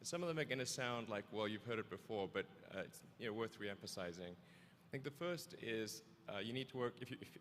Some of them are going to sound like, well, you've heard it before, but it's worth re-emphasizing. I think the first is you need to work,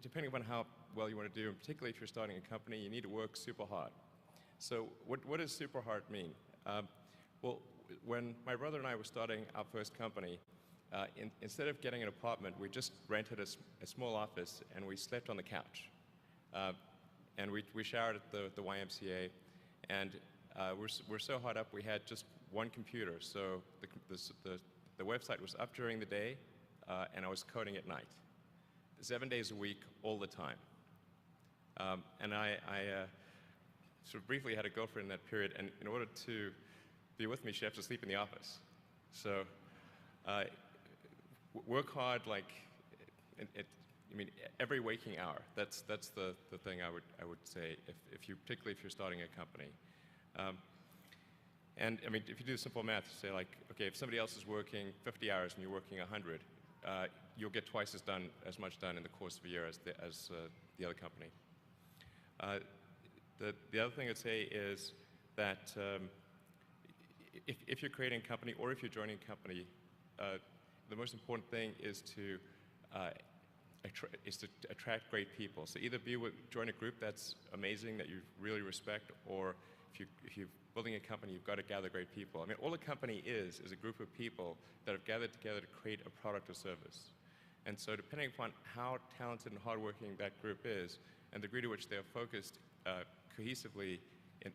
depending upon how well you want to do, and particularly if you're starting a company, you need to work super hard. So what does super hard mean? Well, when my brother and I were starting our first company, instead of getting an apartment, we just rented a small office and we slept on the couch. And we showered at the YMCA, and we're so hot up we had just one computer. So the website was up during the day, and I was coding at night, 7 days a week, all the time. And I sort of briefly had a girlfriend in that period, and in order to be with me, she had to sleep in the office. So work hard, like I mean, every waking hour. That's the thing I would say, particularly if you're starting a company. And I mean, if you do simple math, you say like, okay, if somebody else is working 50 hours and you're working 100, you'll get twice as much done in the course of a year as the other company. The other thing I'd say is that if you're creating a company or if you're joining a company, the most important thing is to attract great people. So either join a group that's amazing, that you really respect, or if you're building a company, you've got to gather great people. I mean, all a company is a group of people that have gathered together to create a product or service. And so depending upon how talented and hardworking that group is, and the degree to which they're focused cohesively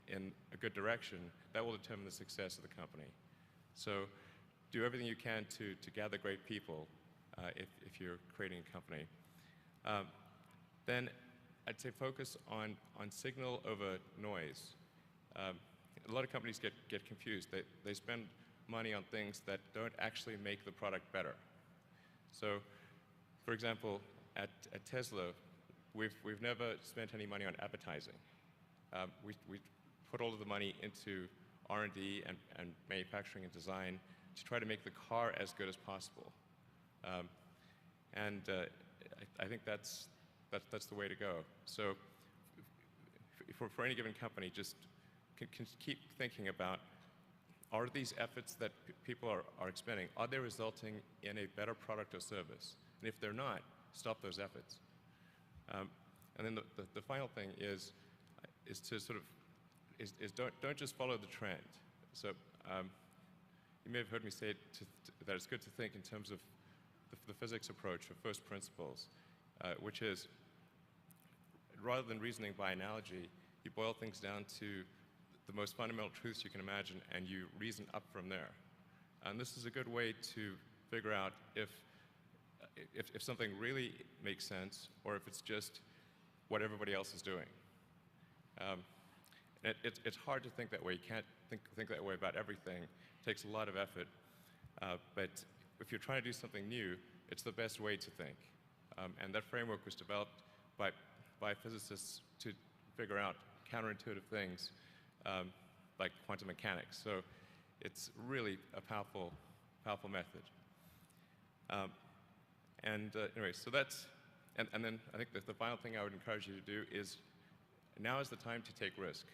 in a good direction, that will determine the success of the company. So do everything you can to gather great people if you're creating a company. Then I'd say focus on signal over noise. A lot of companies get confused. They spend money on things that don't actually make the product better. So, for example, at Tesla, we've never spent any money on advertising. We put all of the money into R&D and manufacturing and design to try to make the car as good as possible. I think that's the way to go. So for any given company, just keep thinking about, are these efforts that people are expending, are they resulting in a better product or service? And if they're not, stop those efforts. And then the final thing is to sort of don't just follow the trend. So you may have heard me say that it's good to think in terms of the physics approach of first principles, which is, rather than reasoning by analogy, you boil things down to the most fundamental truths you can imagine, and you reason up from there. And this is a good way to figure out if something really makes sense, or if it's just what everybody else is doing. It's hard to think that way. You can't think that way about everything. It takes a lot of effort. But if you're trying to do something new, it's the best way to think. And that framework was developed by physicists to figure out counterintuitive things like quantum mechanics. So it's really a powerful method. Anyway, so that's, and then I think that the final thing I would encourage you to do is, now is the time to take risk.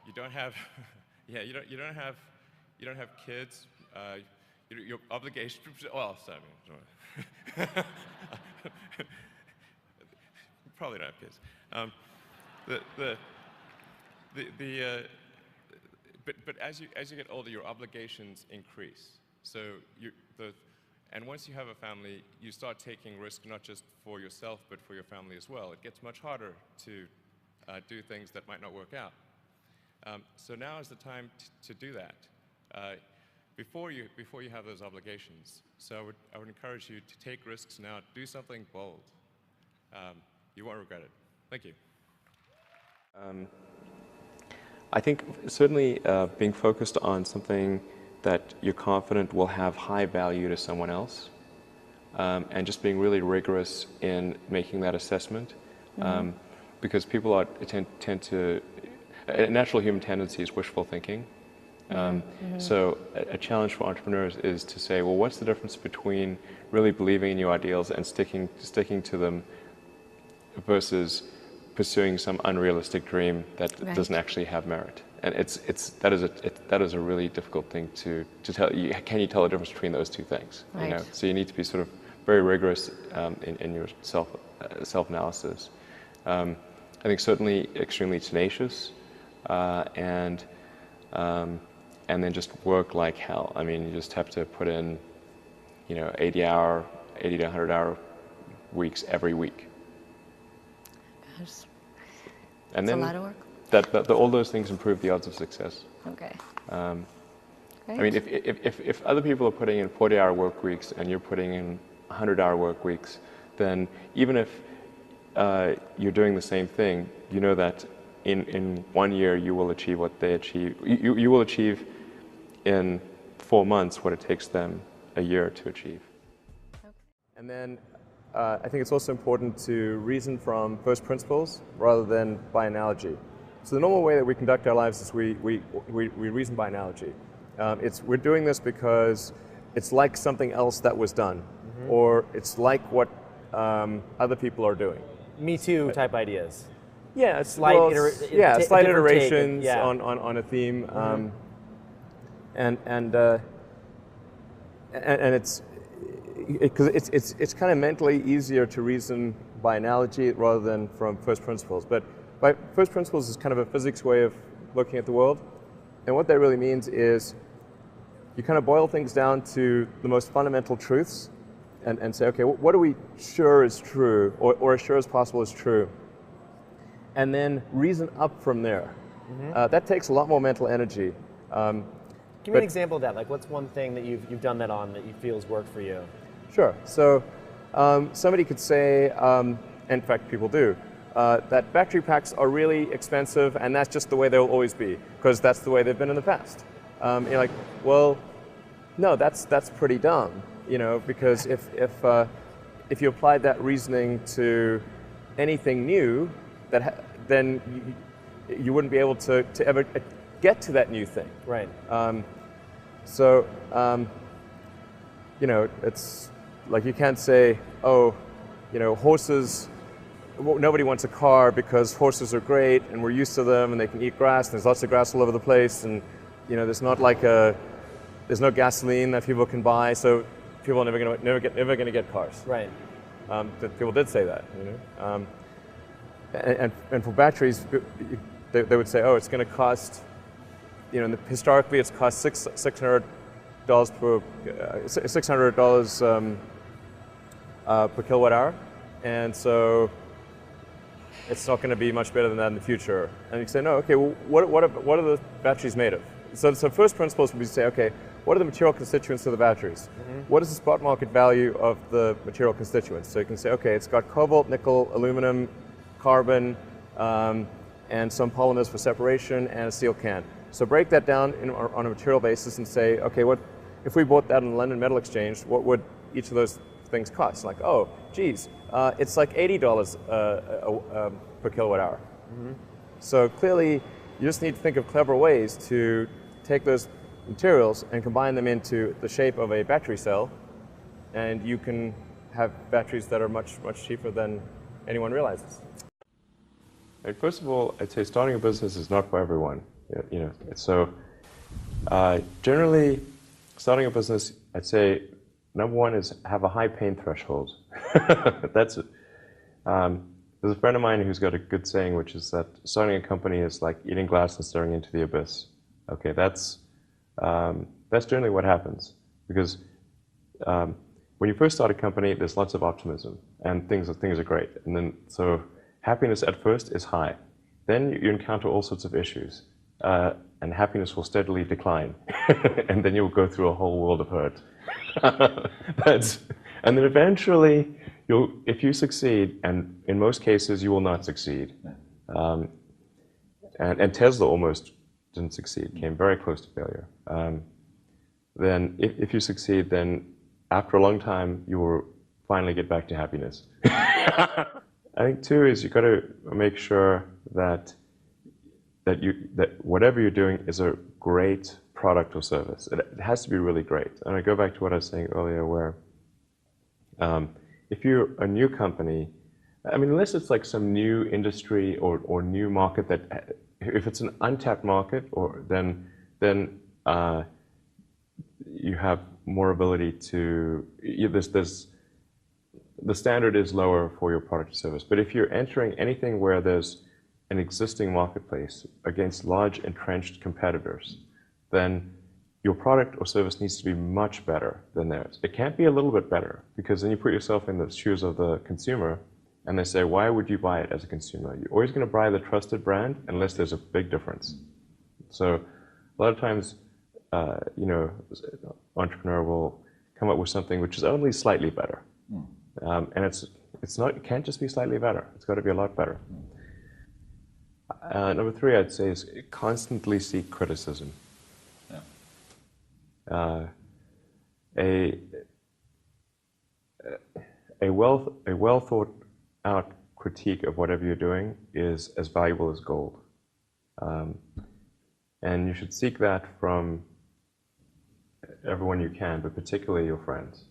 You don't have, you don't have kids. Your obligation. Well, sorry. Probably don't have kids. But as you get older, your obligations increase. So and once you have a family, you start taking risk not just for yourself, but for your family as well. It gets much harder to do things that might not work out. So now is the time to do that before you have those obligations. So I would encourage you to take risks now. Do something bold. You won't regret it. Thank you. I think certainly being focused on something that you're confident will have high value to someone else, and just being really rigorous in making that assessment, because people tend to, a natural human tendency is wishful thinking. So a challenge for entrepreneurs is to say, well, what's the difference between really believing in your ideals and sticking to them versus pursuing some unrealistic dream that doesn't actually have merit? And that is a really difficult thing to tell. Can you tell the difference between those two things? Right. You know? So you need to be sort of very rigorous in your self-analysis. I think certainly extremely tenacious, and then just work like hell. I mean, you just have to put in, 80 to 100-hour weeks every week. Gosh. And It's then a lot of work. all those things improve the odds of success. Okay. I mean, if other people are putting in 40-hour work weeks and you're putting in 100-hour work weeks, then even if you're doing the same thing, you know that in 1 year you will achieve what they achieve. You will achieve in 4 months what it takes them a year to achieve. Okay. And then I think it's also important to reason from first principles rather than by analogy. So the normal way that we conduct our lives is we reason by analogy. We're doing this because it's like something else that was done, or it's like what other people are doing. Me too type ideas. Yeah, Slight slight different iterations take, on a theme, and it's because it's kind of mentally easier to reason by analogy rather than from first principles. But by first principles is kind of a physics way of looking at the world, and what that really means is you kind of boil things down to the most fundamental truths, and say, okay, what are we sure is true, or as sure as possible is true, and then reason up from there. That takes a lot more mental energy. Give me an example of that. Like, what's one thing that you've done that on that you feel has worked for you? Sure. So somebody could say, in fact, people do, that battery packs are really expensive, and that's just the way they'll always be, because that's the way they've been in the past. You're like, well, no, that's pretty dumb, because if you applied that reasoning to anything new, then you wouldn't be able to ever get to that new thing. Right. It's like you can't say, oh, horses, nobody wants a car because horses are great and we're used to them and they can eat grass and there's lots of grass all over the place, and there's no gasoline that people can buy, so people are never going to get cars. Right. People did say that, and for batteries, they would say, oh, it's going to cost, historically it's cost $600 per kilowatt hour, and so it's not going to be much better than that in the future. And you say, no, okay, well, what are the batteries made of? So first principles would be to say, okay, what are the material constituents of the batteries? What is the spot market value of the material constituents? So you can say, okay, it's got cobalt, nickel, aluminum, carbon, and some polymers for separation, and a steel can. So break that down on a material basis and say, okay, if we bought that in the London Metal Exchange, what would each of those things cost? Like, oh, geez, it's like $80 per kilowatt hour. So clearly, you just need to think of clever ways to take those materials and combine them into the shape of a battery cell, and you can have batteries that are much, much cheaper than anyone realizes. Right, first of all, I'd say starting a business is not for everyone. So generally, starting a business, I'd say number one is have a high pain threshold. That's it. There's a friend of mine who's got a good saying, which is that starting a company is like eating glass and staring into the abyss. Okay, that's generally what happens, because when you first start a company, there's lots of optimism and things are great, and then so happiness at first is high. Then you encounter all sorts of issues, and happiness will steadily decline, and then you'll go through a whole world of hurt. And then eventually, if you succeed, and in most cases you will not succeed, and Tesla almost didn't succeed, came very close to failure. Then if you succeed, then after a long time you will finally get back to happiness. I think too is you've got to make sure that whatever you're doing is a great product or service. It has to be really great. And I go back to what I was saying earlier, where if you're a new company, I mean, unless it's like some new industry or new market that if it's an untapped market, or then you have more ability to, the standard is lower for your product or service. But if you're entering anything where there's an existing marketplace against large entrenched competitors, then your product or service needs to be much better than theirs. It can't be a little bit better, because then you put yourself in the shoes of the consumer and they say, why would you buy it as a consumer? You're always going to buy the trusted brand unless there's a big difference. So a lot of times, entrepreneur will come up with something which is only slightly better. And it can't just be slightly better. It's got to be a lot better. Number 3, I'd say, is constantly seek criticism. A well thought out critique of whatever you're doing is as valuable as gold. And you should seek that from everyone you can, but particularly your friends.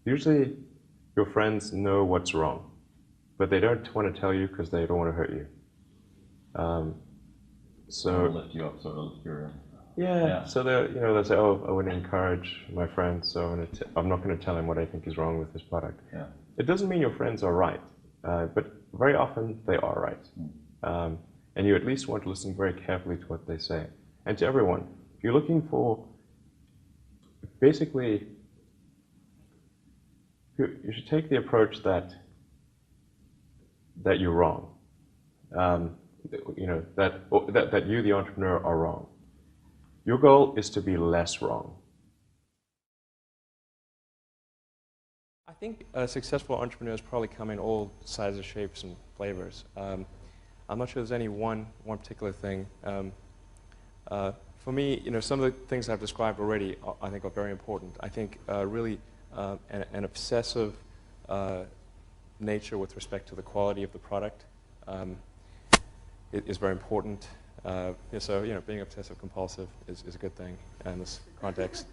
Usually your friends know what's wrong, but they don't want to tell you because they don't want to hurt you. So lift you up, sort of your. Yeah. So they'll say, "Oh, I want to encourage my friend, so I'm not going to tell him what I think is wrong with his product." Yeah. It doesn't mean your friends are right, but very often they are right, and you at least want to listen very carefully to what they say. And to everyone, if you're looking for, basically, you should take the approach that you're wrong. That you, the entrepreneur, are wrong. Your goal is to be less wrong. I think successful entrepreneurs probably come in all sizes, shapes, and flavors. I'm not sure there's any one particular thing. For me, some of the things I've described already, I think, are very important. I think really an obsessive nature with respect to the quality of the product is very important. So being obsessive compulsive is a good thing in this context.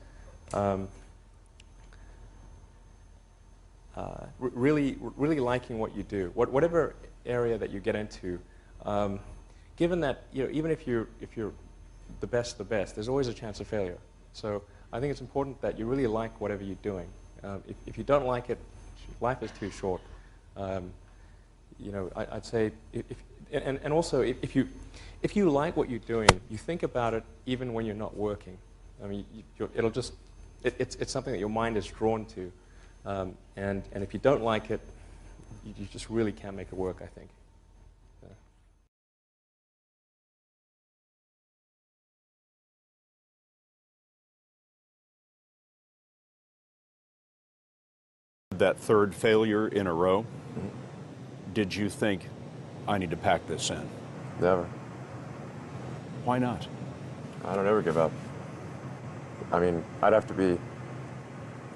Really liking what you do, whatever area that you get into. Given that even if you're the best, there's always a chance of failure. So I think it's important that you really like whatever you're doing. If you don't like it, life is too short. I'd say and also if you like what you're doing, you think about it even when you're not working. I mean, it's something that your mind is drawn to, and if you don't like it, you just really can't make it work, I think. That third failure in a row, did you think, I need to pack this in? Never. Why not? I don't ever give up. I mean, I'd have to be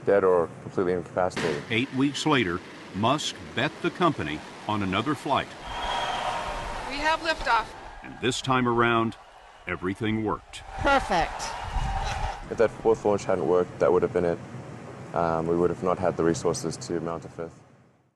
dead or completely incapacitated. 8 weeks later, Musk bet the company on another flight. We have liftoff. And this time around, everything worked. Perfect. If that 4th launch hadn't worked, that would have been it. We would have not had the resources to mount a 5th.